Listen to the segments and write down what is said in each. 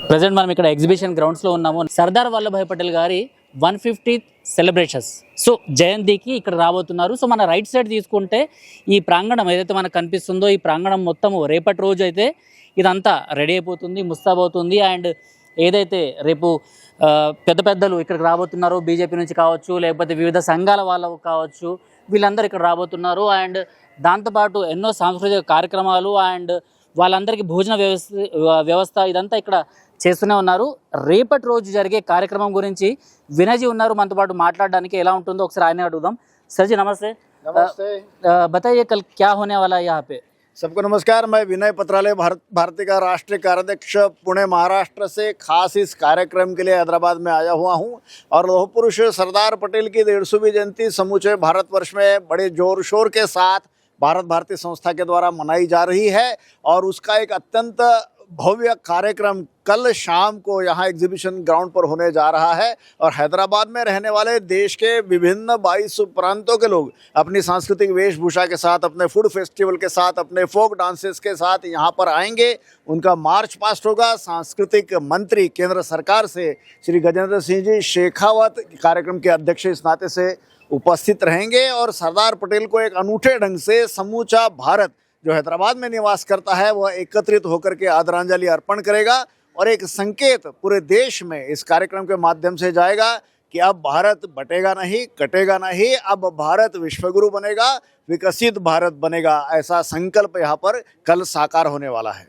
Present మనం ఇక్కడ exhibition గ్రౌండ్స్లో ఉన్నాము. సర్దార్ వల్లభాయ్ పటేల్ గారి 150th సెలబ్రేషన్స్ సో జయంతికి ఇక్కడ రాబోతున్నారు. సో మన రైట్ సైడ్ తీసుకుంటే ఈ ప్రాంగణం ఏదైతే మనకు కనిపిస్తుందో ఈ ప్రాంగణం మొత్తము రేపటి రోజు అయితే ఇదంతా రెడీ అయిపోతుంది, ముస్తాబవుతుంది. అండ్ ఏదైతే రేపు పెద్ద పెద్దలు ఇక్కడికి రాబోతున్నారో బీజేపీ నుంచి కావచ్చు, లేకపోతే వివిధ సంఘాల వాళ్ళు కావచ్చు, వీళ్ళందరూ ఇక్కడ రాబోతున్నారు. అండ్ దాంతోపాటు ఎన్నో సాంస్కృతిక కార్యక్రమాలు అండ్ వాళ్ళందరికీ భోజన వ్యవస్థ ఇదంతా ఇక్కడ చేస్తూనే ఉన్నారు. రేపటి రోజు జరిగే కార్యక్రమం గురించి వినయజీ ఉన్నారు మనతో పాటు మాట్లాడడానికి. ఎలా ఉంటుందో ఒకసారి ఆయన అడుగుదాం. सरजी नमस्ते। नमस्ते। बताइए कल क्या होने वाला है यहाँ पे? सबको नमस्कार। मैं विनय पत्रालय भारती का राष्ट्रीय कार्याध्यक्ष पुणे महाराष्ट्र से खास इस कार्यक्रम के लिए हैदराबाद में आया हुआ हूँ। और लौह पुरुष सरदार पटेल की 150वीं जयंती समूचे भारतवर्ष में बड़े जोर शोर के साथ भारत भारती संस्था के द्वारा मनाई जा रही है। और उसका एक अत्यंत भव्य कार्यक्रम कल शाम को यहाँ एग्जीबिशन ग्राउंड पर होने जा रहा है। और हैदराबाद में रहने वाले देश के विभिन्न 22 प्रांतों के लोग अपनी सांस्कृतिक वेशभूषा के साथ, अपने फूड फेस्टिवल के साथ, अपने फोक डांसेस के साथ यहाँ पर आएंगे। उनका मार्च पास्ट होगा। सांस्कृतिक मंत्री केंद्र सरकार से श्री गजेंद्र सिंह जी शेखावत कार्यक्रम के अध्यक्ष इस नाते से उपस्थित रहेंगे। और सरदार पटेल को एक अनूठे ढंग से समूचा भारत जो हैदराबाद में निवास करता है वह एकत्रित होकर के आदरांजलि अर्पण करेगा। और एक संकेत पूरे देश में इस कार्यक्रम के माध्यम से जाएगा कि अब भारत बटेगा नहीं, कटेगा नहीं, अब भारत विश्वगुरु बनेगा, विकसित भारत बनेगा। ऐसा संकल्प यहाँ पर कल साकार होने वाला है।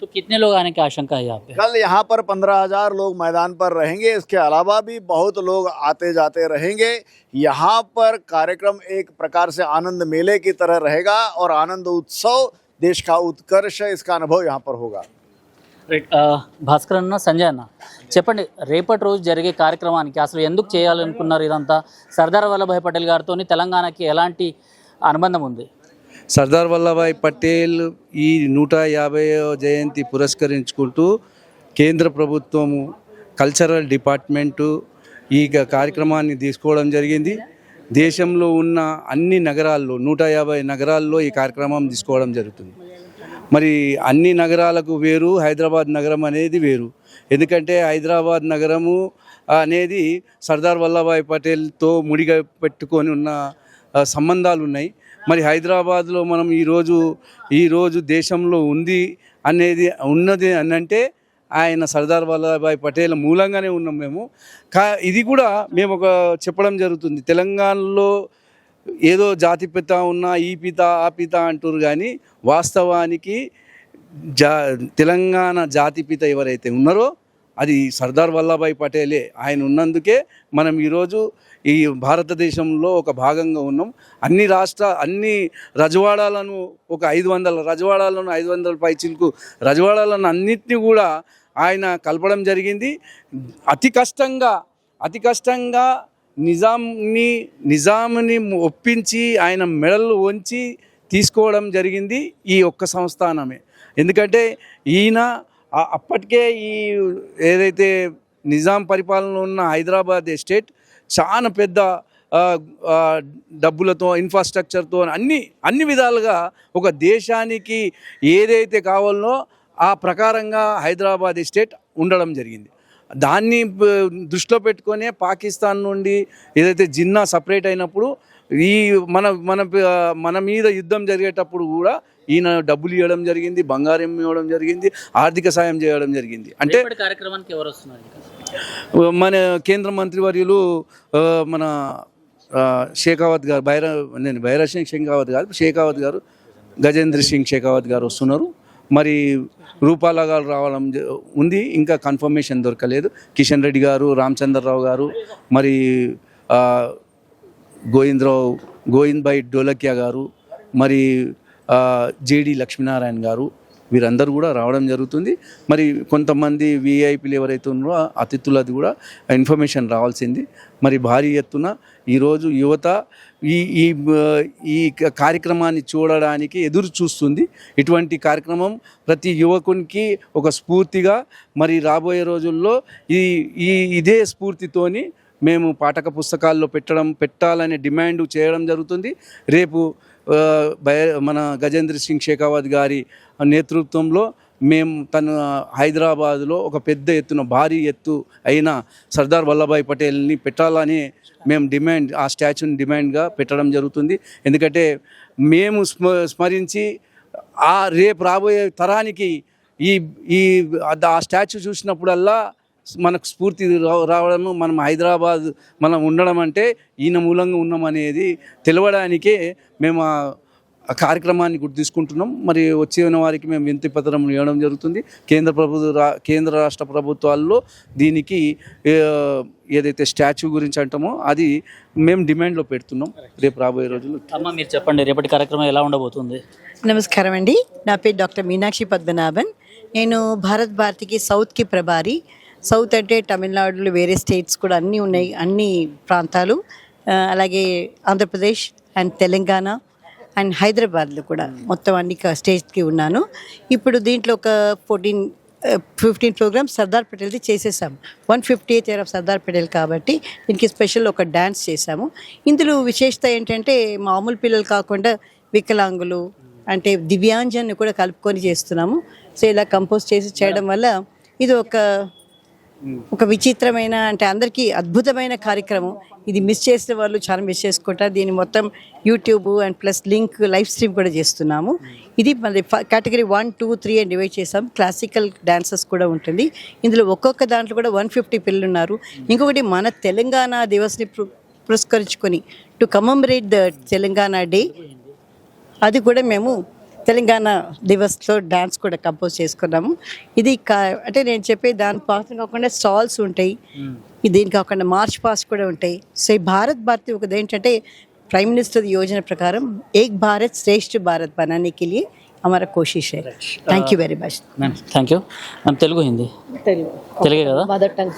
तो कितने लोग आने की आशंका है यहाँ पे? कल यहाँ पर 15,000 लोग मैदान पर रहेंगे। इसके अलावा भी बहुत लोग आते जाते रहेंगे। यहाँ पर कार्यक्रम एक प्रकार से आनंद मेले की तरह रहेगा और आनंद उत्सव, देश का उत्कर्ष, इसका अनुभव यहाँ पर होगा। రైట్ భాస్కర్ అన్న, సంజయ్ అన్న, చెప్పండి రేపటి రోజు జరిగే కార్యక్రమానికి అసలు ఎందుకు చేయాలనుకున్నారు ఇదంతా? సర్దార్ వల్లభాయ్ పటేల్ గారితో తెలంగాణకి ఎలాంటి అనుబంధం ఉంది? సర్దార్ వల్లభాయ్ పటేల్ ఈ 150వ జయంతి పురస్కరించుకుంటూ కేంద్ర ప్రభుత్వము కల్చరల్ డిపార్ట్మెంటు ఈ కార్యక్రమాన్ని తీసుకోవడం జరిగింది. దేశంలో ఉన్న అన్ని నగరాల్లో 150 నగరాల్లో ఈ కార్యక్రమం తీసుకోవడం జరుగుతుంది. మరి అన్ని నగరాలకు వేరు, హైదరాబాద్ నగరం అనేది వేరు. ఎందుకంటే హైదరాబాద్ నగరము అనేది సర్దార్ వల్లభాయ్ పటేల్తో ముడిగా పెట్టుకొని ఉన్న సంబంధాలు ఉన్నాయి. మరి హైదరాబాద్లో మనం ఈరోజు దేశంలో ఉన్నది అని అంటే ఆయన సర్దార్ వల్లభాయ్ పటేల్ మూలంగానే ఉన్నాం మేము. ఇది కూడా మేము ఒక చెప్పడం జరుగుతుంది. తెలంగాణలో ఏదో జాతిపిత ఉన్నా ఈ పిత ఆ పిత అంటారు, కానీ వాస్తవానికి తెలంగాణ జాతిపిత ఎవరైతే ఉన్నారో అది సర్దార్ వల్లభాయ్ పటేలే. ఆయన ఉన్నందుకే మనం ఈరోజు ఈ భారతదేశంలో ఒక భాగంగా ఉన్నాం. అన్ని రజవాడాలను ఒక 500 రజవాడాలను 500 పైచిలకు రజవాడాలను అన్నింటినీ కూడా ఆయన కలపడం జరిగింది. అతి కష్టంగా నిజాంని ఒప్పించి ఆయన మెడలు వంచి తీసుకోవడం జరిగింది ఈ ఒక్క సంస్థానమే. ఎందుకంటే ఈయన అప్పటికే ఈ ఏదైతే నిజాం పరిపాలనలో ఉన్న హైదరాబాద్ ఎస్టేట్ చాలా పెద్ద డబ్బులతో, ఇన్ఫ్రాస్ట్రక్చర్తో అన్ని విధాలుగా ఒక దేశానికి ఏదైతే కావాలనో ఆ ప్రకారంగా హైదరాబాద్ ఎస్టేట్ ఉండడం జరిగింది. దాన్ని దృష్టిలో పెట్టుకొనే పాకిస్తాన్ నుండి ఏదైతే జిన్నా సపరేట్ అయినప్పుడు ఈ మన మీద యుద్ధం జరిగేటప్పుడు కూడా ఈయన డబ్బులు ఇవ్వడం జరిగింది, బంగారం ఇవ్వడం జరిగింది, ఆర్థిక సాయం చేయడం జరిగింది. అంటే కార్యక్రమానికి ఎవరు వస్తున్నారు? మన కేంద్ర మంత్రివర్యులు మన షేకావత్ గారు, భైరవ్ సింగ్ షేకావత్ గారు గజేంద్ర సింగ్ షేకావత్ గారు వస్తున్నారు. మరి రూపాల గారు రావడం ఉంది, ఇంకా కన్ఫర్మేషన్ దొరకలేదు. కిషన్ రెడ్డి గారు, రామచంద్రరావు గారు, మరి గోవింద్ భాయ్ డోలకియా గారు, మరి జేడి లక్ష్మీనారాయణ గారు, వీరందరూ కూడా రావడం జరుగుతుంది. మరి కొంతమంది విఐపీలు ఎవరైతే ఉన్నారో అతిథులది కూడా ఇన్ఫర్మేషన్ రావాల్సింది. మరి భారీ ఎత్తున ఈరోజు యువత ఈ కార్యక్రమాన్ని చూడడానికి ఎదురు చూస్తుంది. ఇటువంటి కార్యక్రమం ప్రతి యువకునికి ఒక స్ఫూర్తిగా, మరి రాబోయే రోజుల్లో ఇదే స్ఫూర్తితోని మేము పాఠక పుస్తకాల్లో పెట్టాలనే డిమాండ్ చేయడం జరుగుతుంది. రేపు మన గజేంద్ర సింగ్ షేకావత్ గారి నేతృత్వంలో మేము హైదరాబాదులో ఒక పెద్ద ఎత్తున భారీ ఎత్తు అయిన సర్దార్ వల్లభాయ్ పటేల్ని పెట్టాలని మేము ఆ స్టాచ్యూని డిమాండ్గా పెట్టడం జరుగుతుంది. ఎందుకంటే మేము స్మరించి రేపు రాబోయే తరానికి ఆ స్టాచ్యూ చూసినప్పుడల్లా మనకు స్ఫూర్తి రావడము, మనం హైదరాబాద్ మనం ఉండడం అంటే ఈయన మూలంగా ఉన్నామనేది తెలవడానికే మేము ఆ కార్యక్రమాన్ని గుర్తు తీసుకుంటున్నాం. మరి వచ్చిన వారికి మేము వినతి పత్రం ఇవ్వడం జరుగుతుంది. కేంద్ర రాష్ట్ర ప్రభుత్వాల్లో దీనికి ఏదైతే స్టాచ్యూ గురించి అంటామో అది మేము డిమాండ్లో పెడుతున్నాం రేపు రాబోయే రోజుల్లో. అమ్మ మీరు చెప్పండి, రేపటి కార్యక్రమం ఎలా ఉండబోతుంది? నమస్కారం అండి, నా పేరు డాక్టర్ మీనాక్షి పద్మనాభన్. నేను భారత్ భారతికి సౌత్కి ప్రభారి. సౌత్ అంటే తమిళనాడులో వేరే స్టేట్స్ కూడా అన్నీ ఉన్నాయి, అన్ని ప్రాంతాలు, అలాగే ఆంధ్రప్రదేశ్ అండ్ తెలంగాణ అండ్ హైదరాబాద్లో కూడా మొత్తం అన్ని స్టేట్స్కి ఉన్నాను. ఇప్పుడు దీంట్లో ఒక 15 ప్రోగ్రామ్స్ సర్దార్ పటేల్ది చేసేసాము. 150th year of Sardar Patel కాబట్టి దీనికి స్పెషల్ ఒక డ్యాన్స్ చేసాము. ఇందులో విశేషత ఏంటంటే మామూలు పిల్లలు కాకుండా వికలాంగులు అంటే దివ్యాంజన్ని కూడా కలుపుకొని చేస్తున్నాము. సో ఇలా కంపోజ్ చేయడం వల్ల ఇది ఒక విచిత్రమైన అంటే అందరికీ అద్భుతమైన కార్యక్రమం. ఇది మిస్ చేసిన వాళ్ళు చాలా మిస్ చేసుకుంటారు. దీన్ని మొత్తం YouTube and plus link live stream కూడా చేస్తున్నాము. ఇది మన కేటగిరీ 1, 2, 3 అని డివైడ్ చేసాం. క్లాసికల్ డాన్సెస్ కూడా ఉంటుంది ఇందులో. ఒక్కొక్క దాంట్లో కూడా 150 పిల్లలు ఉన్నారు. ఇంకొకటి మన తెలంగాణ దివస్ని పురస్కరించుకొని to commemorate the Telangana day, అది కూడా మేము తెలంగాణ దివస్లో డ్యాన్స్ కూడా కంపోజ్ చేసుకున్నాము. ఇది అంటే నేను చెప్పే దాని పాత్ర కాకుండా స్టాల్స్ ఉంటాయి, దీని కాకుండా మార్చ్ పాస్ట్ కూడా ఉంటాయి. సో ఈ భారత్ భారతి ఒకటి ఏంటంటే प्राइम मिनिस्टर योजना प्रकार एक भारत श्रेष्ठ भारत बनाने के लिए हमारा कोशिश है. Thank you very much. Ma'am thank you. Ma'am Telugu Hindi తెలుగే కదా మదర్ టంగ్.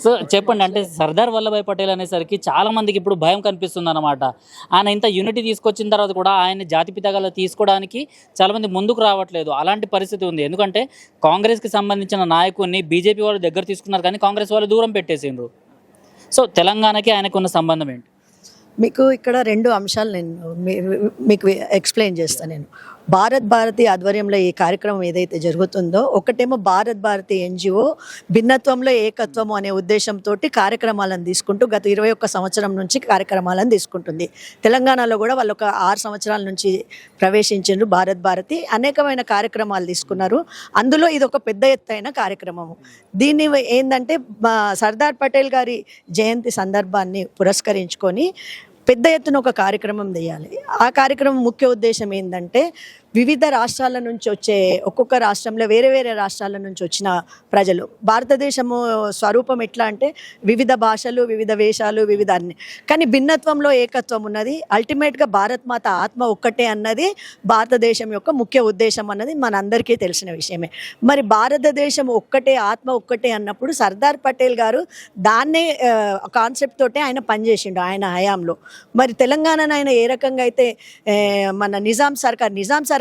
సో చెప్పండి, అంటే సర్దార్ వల్లభాయ్ పటేల్ అనేసరికి చాలా మందికి ఇప్పుడు భయం కనిపిస్తుంది అన్నమాట. ఆయన ఇంత యూనిటీ తీసుకొచ్చిన తర్వాత కూడా ఆయన జాతిపితగా తీసుకోవడానికి చాలామంది ముందుకు రావట్లేదు. అలాంటి పరిస్థితి ఉంది. ఎందుకంటే కాంగ్రెస్కి సంబంధించిన నాయకుడిని బీజేపీ వాళ్ళు దగ్గర తీసుకున్నారు కానీ కాంగ్రెస్ వాళ్ళు దూరం పెట్టేసిండ్రు. సో తెలంగాణకి ఆయనకు ఉన్న సంబంధం ఏంటి? మీకు ఇక్కడ రెండు అంశాలు నేను మీకు ఎక్స్ప్లెయిన్ చేస్తాను. నేను భారత్ భారతి ఆధ్వర్యంలో ఈ కార్యక్రమం ఏదైతే జరుగుతుందో, ఒకటేమో భారత్ భారతి ఎన్జిఓ భిన్నత్వంలో ఏకత్వము అనే ఉద్దేశంతో కార్యక్రమాలను తీసుకుంటూ గత 21 సంవత్సరం నుంచి కార్యక్రమాలను తీసుకుంటుంది. తెలంగాణలో కూడా వాళ్ళు ఒక 6 సంవత్సరాల నుంచి ప్రవేశించారు. భారత్ భారతి అనేకమైన కార్యక్రమాలు తీసుకున్నారు. అందులో ఇది ఒక పెద్ద ఎత్తైన కార్యక్రమము. దీన్ని ఏంటంటే సర్దార్ పటేల్ గారి జయంతి సందర్భాన్ని పురస్కరించుకొని పెద్ద ఎత్తున ఒక కార్యక్రమం చేయాలి. ఆ కార్యక్రమం ముఖ్య ఉద్దేశం ఏంటంటే వివిధ రాష్ట్రాల నుంచి వచ్చే, ఒక్కొక్క రాష్ట్రంలో వేరే వేరే రాష్ట్రాల నుంచి వచ్చిన ప్రజలు, భారతదేశము స్వరూపం ఎట్లా అంటే వివిధ భాషలు, వివిధ వేషాలు, వివిధ అన్ని, కానీ భిన్నత్వంలో ఏకత్వం ఉన్నది. అల్టిమేట్గా భారత్ మాత ఆత్మ ఒక్కటే అన్నది భారతదేశం యొక్క ముఖ్య ఉద్దేశం అన్నది మనందరికీ తెలిసిన విషయమే. మరి భారతదేశం ఒక్కటే, ఆత్మ ఒక్కటే అన్నప్పుడు సర్దార్ పటేల్ గారు దాన్నే కాన్సెప్ట్ తోటే ఆయన పనిచేసిండు ఆయన హయాంలో. మరి తెలంగాణను ఆయన ఏ రకంగా అయితే మన నిజాం సర్కార్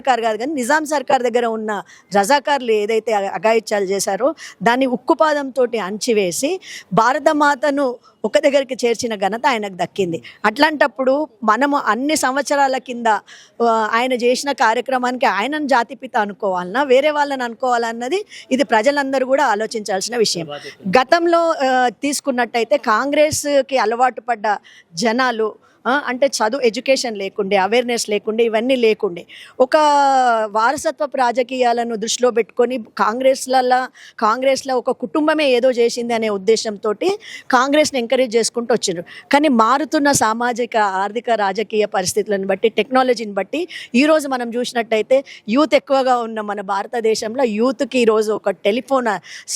కాదు కానీ నిజాం సర్కార్ దగ్గర ఉన్న రజాకార్లు ఏదైతే అఘాయిత్యాలు చేశారో దాన్ని ఉక్కుపాదంతో అణచివేసి భారతమాతను ఒక దగ్గరికి చేర్చిన ఘనత ఆయనకు దక్కింది. అట్లాంటప్పుడు మనము అన్ని సంవత్సరాల కింద ఆయన చేసిన కార్యక్రమానికి ఆయనను జాతిపిత అనుకోవాలన్నా వేరే వాళ్ళని అనుకోవాలన్నది ఇది ప్రజలందరూ కూడా ఆలోచించాల్సిన విషయం. గతంలో తీసుకున్నట్టయితే కాంగ్రెస్కి అలవాటు పడ్డ జనాలు అంటే చదువు, ఎడ్యుకేషన్ లేకుండే, అవేర్నెస్ లేకుండే, ఇవన్నీ లేకుండే, ఒక వారసత్వపు రాజకీయాలను దృష్టిలో పెట్టుకొని కాంగ్రెస్లో ఒక కుటుంబమే ఏదో చేసింది అనే ఉద్దేశంతో కాంగ్రెస్ని ఎంకరేజ్ చేసుకుంటూ వచ్చిండ్రు. కానీ మారుతున్న సామాజిక, ఆర్థిక, రాజకీయ పరిస్థితులను బట్టి, టెక్నాలజీని బట్టి ఈరోజు మనం చూసినట్టయితే యూత్ ఎక్కువగా ఉన్న మన భారతదేశంలో యూత్కి ఈరోజు ఒక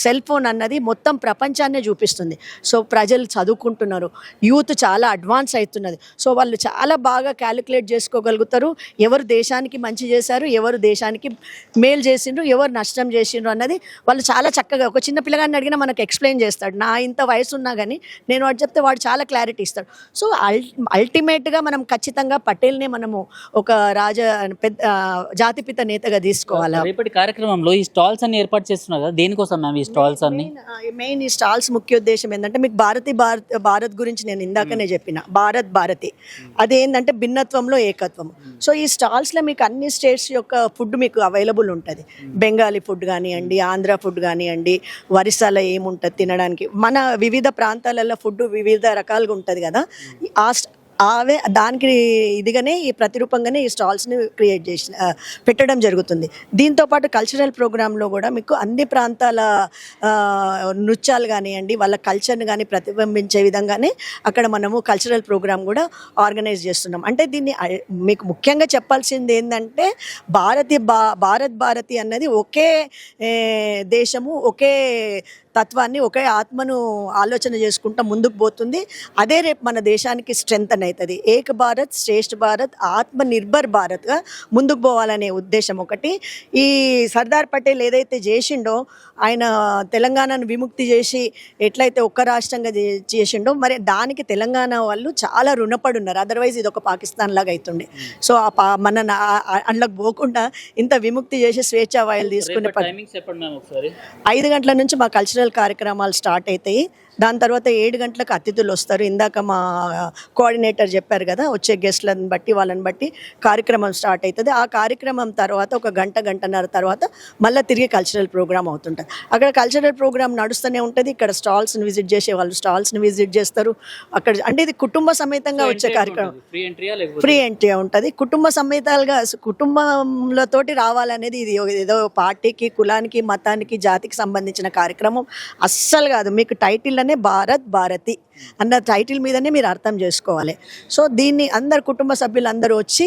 సెల్ ఫోన్ అన్నది మొత్తం ప్రపంచాన్నే చూపిస్తుంది. సో ప్రజలు చదువుకుంటున్నారు, యూత్ చాలా అడ్వాన్స్ అవుతున్నది. సో వాళ్ళు చాలా బాగా క్యాలిక్యులేట్ చేసుకోగలుగుతారు, ఎవరు దేశానికి మంచి చేశారు, ఎవరు దేశానికి మేలు చేసిండ్రు, ఎవరు నష్టం చేసిండ్రు అన్నది వాళ్ళు చాలా చక్కగా, ఒక చిన్న పిల్లగాన్ని అడిగినా మనకు ఎక్స్ప్లెయిన్ చేస్తాడు. నా ఇంత వయసు ఉన్నా కానీ నేను వాడు చెప్తే వాడు చాలా క్లారిటీ ఇస్తాడు. సో అల్టిమేట్గా మనం ఖచ్చితంగా పటేల్ని మనము ఒక పెద్ద జాతిపిత నేతగా తీసుకోవాలి. రేపటి కార్యక్రమంలో ఈ స్టాల్స్ అన్ని ఏర్పాటు చేస్తున్నారు కదా, దేనికోసం మ్యామ్ ఈ స్టాల్స్ అన్ని? మెయిన్ ఈ స్టాల్స్ ముఖ్య ఉద్దేశం ఏంటంటే, మీకు భారత్ గురించి నేను ఇందాకనే చెప్పిన భారతి అదేంటంటే భిన్నత్వంలో ఏకత్వం. సో ఈ స్టాల్స్లో మీకు అన్ని స్టేట్స్ యొక్క ఫుడ్ మీకు అవైలబుల్ ఉంటుంది. బెంగాలీ ఫుడ్ కానివ్వండి, ఆంధ్ర ఫుడ్ కానివ్వండి, ఒరిస్సాలో ఏముంటుంది తినడానికి, మన వివిధ ప్రాంతాలలో ఫుడ్ వివిధ రకాలుగా ఉంటుంది కదా. దానికి ఇదిగానే ఈ ప్రతిరూపంగానే ఈ స్టాల్స్ని క్రియేట్ పెట్టడం జరుగుతుంది. దీంతోపాటు కల్చరల్ ప్రోగ్రాంలో కూడా మీకు అన్ని ప్రాంతాల నృత్యాలు కానివ్వండి, వాళ్ళ కల్చర్ని కానీ ప్రతిబింబించే విధంగానే అక్కడ మనము కల్చరల్ ప్రోగ్రామ్ కూడా ఆర్గనైజ్ చేస్తున్నాం. అంటే దీన్ని మీకు ముఖ్యంగా చెప్పాల్సింది ఏంటంటే, భారతి అన్నది ఒకే దేశము, ఒకే తత్వాన్ని, ఒకే ఆత్మను ఆలోచన చేసుకుంటూ ముందుకు పోతుంది. అదే రేపు మన దేశానికి స్ట్రెంగ్త్ అవుతుంది. ఏక భారత్ శ్రేష్ఠ భారత్ ఆత్మ నిర్భర్ భారత్గా ముందుకు పోవాలనే ఉద్దేశం ఒకటి. ఈ సర్దార్ పటేల్ ఏదైతే చేసిండో, ఆయన తెలంగాణను విముక్తి చేసి ఎట్లయితే ఒక్క రాష్ట్రంగా చేసిండో, మరి దానికి తెలంగాణ వాళ్ళు చాలా రుణపడి ఉన్నారు. అదర్వైజ్ ఇది ఒక పాకిస్తాన్ లాగా అవుతుండే. సో మన అందులోకి పోకుండా ఇంత విముక్తి చేసి స్వేచ్ఛా వాయులు తీసుకునే 5 గంటల నుంచి మా కల్చరల్ కార్యక్రమాలు స్టార్ట్ అవుతాయి. దాని తర్వాత 7 గంటలకు అతిథులు వస్తారు. ఇందాక మా కోఆర్డినేటర్ చెప్పారు కదా, వచ్చే గెస్ట్లను బట్టి వాళ్ళని బట్టి కార్యక్రమం స్టార్ట్ అవుతుంది. ఆ కార్యక్రమం తర్వాత ఒక గంటన్నర తర్వాత మళ్ళీ తిరిగి కల్చరల్ ప్రోగ్రామ్ అవుతుంటుంది. అక్కడ కల్చరల్ ప్రోగ్రామ్ నడుస్తూనే ఉంటుంది. ఇక్కడ స్టాల్స్ని విజిట్ చేసే వాళ్ళు స్టాల్స్ని విజిట్ చేస్తారు. అక్కడ అంటే ఇది కుటుంబ సమేతంగా వచ్చే కార్యక్రమం, ఫ్రీ ఎంట్రీ ఉంటుంది. కుటుంబ సమేతాలుగా కుటుంబంలోతోటి రావాలనేది ఇది ఏదో పార్టీకి, కులానికి, మతానికి, జాతికి సంబంధించిన కార్యక్రమం అస్సలు కాదు. మీకు టైటిల్ భారతి అన్న టైటిల్ మీదనే మీరు అర్థం చేసుకోవాలి. సో దీన్ని అందరు కుటుంబ సభ్యులు అందరూ వచ్చి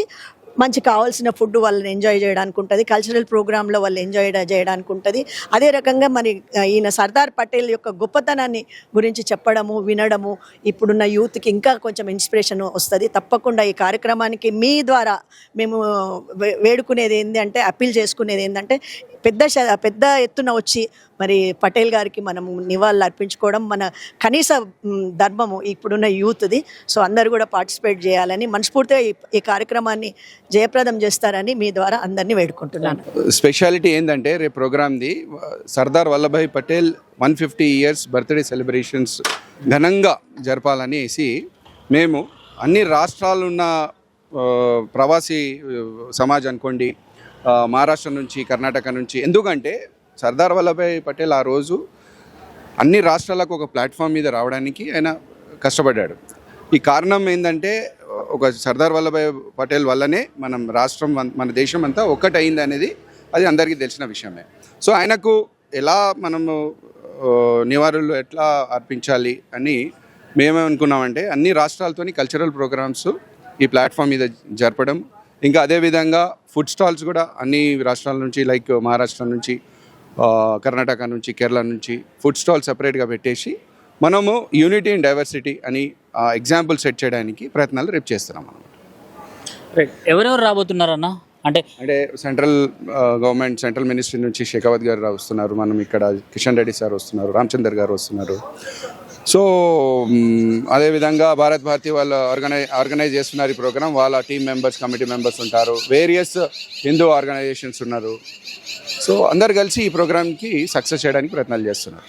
మంచి కావాల్సిన ఫుడ్ వాళ్ళని ఎంజాయ్ చేయడానికి ఉంటుంది. కల్చరల్ ప్రోగ్రాంలో వాళ్ళు ఎంజాయ్ చేయడానికి ఉంటుంది. అదే రకంగా మరి ఈయన సర్దార్ పటేల్ యొక్క గొప్పతనాన్ని గురించి చెప్పడము, వినడము ఇప్పుడున్న యూత్కి ఇంకా కొంచెం ఇన్స్పిరేషన్ వస్తుంది. తప్పకుండా ఈ కార్యక్రమానికి మీ ద్వారా మేము వేడుకునేది ఏంటంటే, అప్పీల్ చేసుకునేది ఏంటంటే, పెద్ద ఎత్తున వచ్చి మరి పటేల్ గారికి మనం నివాళులు అర్పించుకోవడం మన కనీస ధర్మము ఇప్పుడున్న యూత్ది. సో అందరూ కూడా పార్టిసిపేట్ చేయాలని మనస్ఫూర్తిగా ఈ కార్యక్రమాన్ని జయప్రదం చేస్తారని మీ ద్వారా అందరినీ వేడుకుంటున్నాను. స్పెషాలిటీ ఏంటంటే, రేపు ప్రోగ్రామ్ది Sardar Vallabhbhai Patel 150 years birthday celebrations ఘనంగా జరపాలనేసి మేము అన్ని రాష్ట్రాలున్న ప్రవాసీ సమాజ్ అనుకోండి, మహారాష్ట్ర నుంచి, కర్ణాటక నుంచి, ఎందుకంటే సర్దార్ వల్లభాయ్ పటేల్ ఆ రోజు అన్ని రాష్ట్రాలకు ఒక ప్లాట్ఫామ్ మీద రావడానికి ఆయన కష్టపడ్డాడు. ఈ కారణం ఏంటంటే, ఒక సర్దార్ వల్లభాయ్ పటేల్ వల్లనే మన దేశం అంతా ఒక్కటైంది అనేది అది అందరికీ తెలిసిన విషయమే. సో ఆయనకు ఎలా మనము నివాళులు ఎట్లా అర్పించాలి అని మేమేమనుకున్నామంటే, అన్ని రాష్ట్రాలతోని కల్చరల్ ప్రోగ్రామ్స్ ఈ ప్లాట్ఫామ్ మీద జరపడం, ఇంకా అదేవిధంగా ఫుడ్ స్టాల్స్ కూడా అన్ని రాష్ట్రాల నుంచి, లైక్ మహారాష్ట్ర నుంచి, కర్ణాటక నుంచి, కేరళ నుంచి ఫుడ్ స్టాల్ సపరేట్గా పెట్టేసి మనము యూనిటీ ఇన్ డైవర్సిటీ అని ఎగ్జాంపుల్ సెట్ చేయడానికి ప్రయత్నాలు రేపు చేస్తున్నాం అన్నమాట. ఎవరెవరు రాబోతున్నారన్న? అంటే సెంట్రల్ గవర్నమెంట్, సెంట్రల్ మినిస్ట్రీ నుంచి షేకావత్ గారు వస్తున్నారు, మనం ఇక్కడ కిషన్ రెడ్డి సార్ వస్తున్నారు, రామచందర్ గారు వస్తున్నారు. సో అదేవిధంగా భారతి వాళ్ళు ఆర్గనైజ్ చేస్తున్నారు ఈ ప్రోగ్రామ్. వాళ్ళ టీమ్ మెంబర్స్, కమిటీ మెంబర్స్ ఉంటారు, వేరియస్ హిందూ ఆర్గనైజేషన్స్ ఉన్నారు. సో అందరు కలిసి ఈ ప్రోగ్రామ్కి సక్సెస్ చేయడానికి ప్రయత్నాలు చేస్తున్నారు.